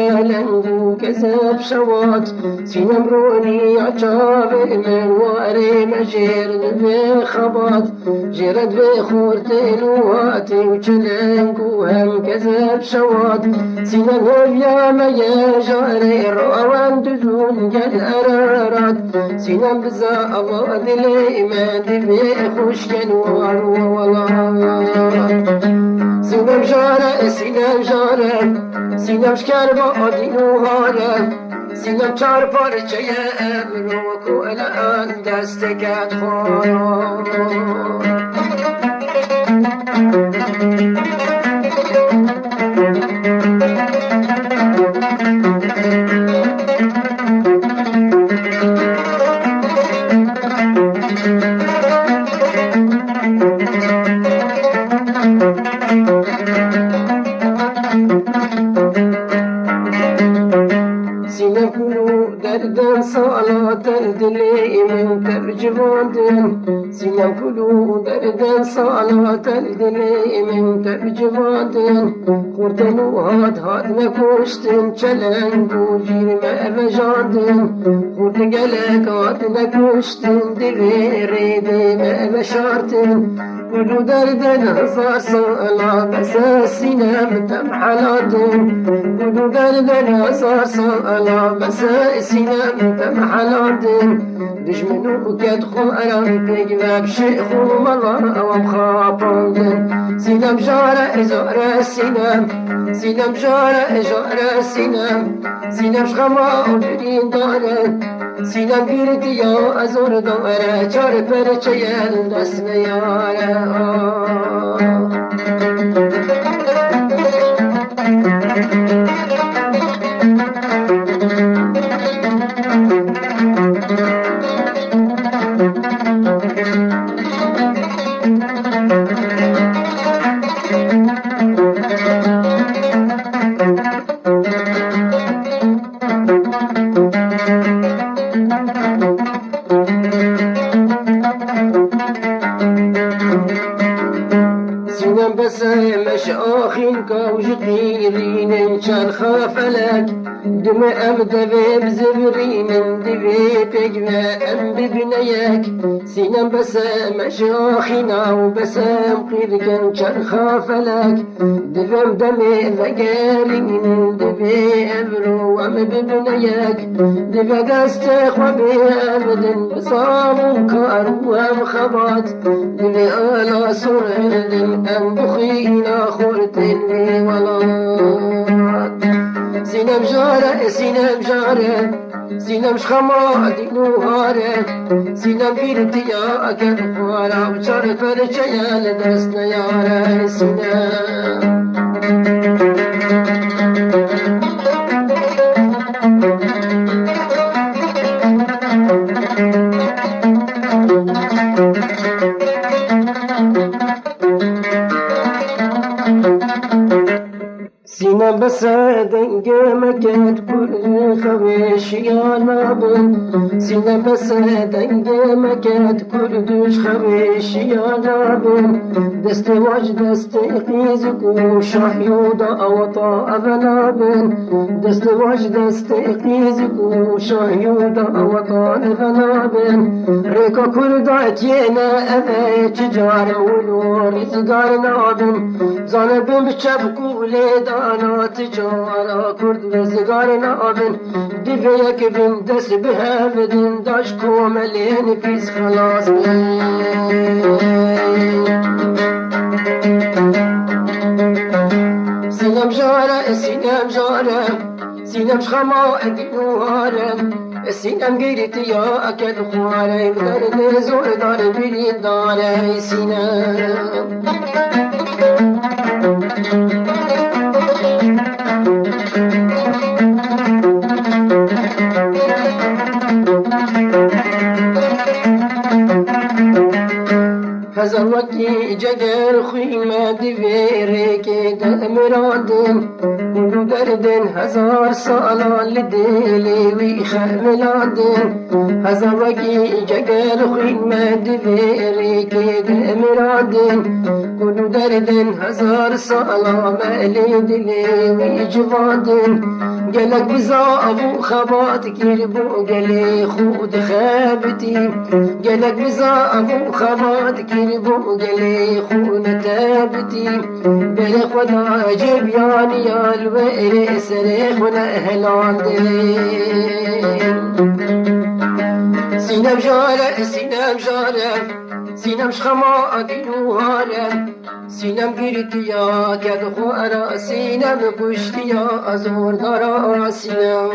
چلنگو کذب شوات سینم رونی عجاب من واري مجير بخبات جرد بخورتين واتي وچلنگو هم كذب شوات سینم يا ما يجاري روان دزون جل أرارات سینم بزا أباد لي ما دبي خوش كنوار وولات سینم جاره سینم جاره سینم شکر با آدین و هاره سینم چار پارچه امرو کو الان دست کت خواه سینم کلو دردن سالات دلی من ترجماندن سینم کلو دردن سالات دلی من ترجماندن خوردن و هاد نکشتن چلنگو جیر ما بجاندن خورد گلک هاد نکشتن دلی ریده ما بشارتن کلو دردن هزار سالا بس سینم تمحلاتن کلو دردن هزار سالا بس سینم تمحلاتن دجمنو كد خمرم تجمع شيخ وملا ومخاطندن سینم جارة جارة سینم جارة جارة سینم شغما ودرين دارة سینم گیرد یا ازور داره چار پرچه یل دست نیاره سینم بس مش آخین کاوش قیرین چرخا فلک دم ام دبی بزبرین دبی پگ و ام ببینیک سینم بس مش آخینا و بس ام قیرکن چرخا فلک دبم دمی وگرین دبی ابرو ام ببینیک دبی دست خوابی ابدن بسامون کارو ام خبات دبی آلا سردن ام بخینا خوردنی ولات سینم جاره سینم شخما دینو هاره سینم بیرتیا اکن خوارا و چار پرچه یال دست نیاره سینم سینم بس دنگ مکت کل خویشیان بن سینم بس دنگ مکت کل دوش خویشیان بن دست واج دست خیز کو شاهیودا اوطا ابنا بن دست واج دست خیز کو شاهیودا اوطا ابنا بن ریکا کردا تینا اوه تجار ولور تجار نابن زانبن بچب کوله دانا تجارا کرد و زگار نابن دیگه یک بین دست به بدین داشت کوملین پیس خلاص بین سینم جاره سینم شخما ادینواره سینم گیریت یا اکد خواره در زور داره بیرین داره سینم هزار جگر خوی ما دیویره که دمرادن در دردن هزار سالان لدلی وی خملادن هزار وگی جگر خوین مدویری که دمرادن کلو دردن هزار سالان لدلی وی جوادن گلک بزا ابو خبات گیر بو گلی خود خبتی گلک بزا ابو خبات گیر بو گلی خود تبتی بل خدا جبیانی یال و سر خود اهلاندن سینم جاره سینم جاره سینم شخما دیواره سینم گیرتیا کد خوارا سینم کشتیا ازور دارا سینم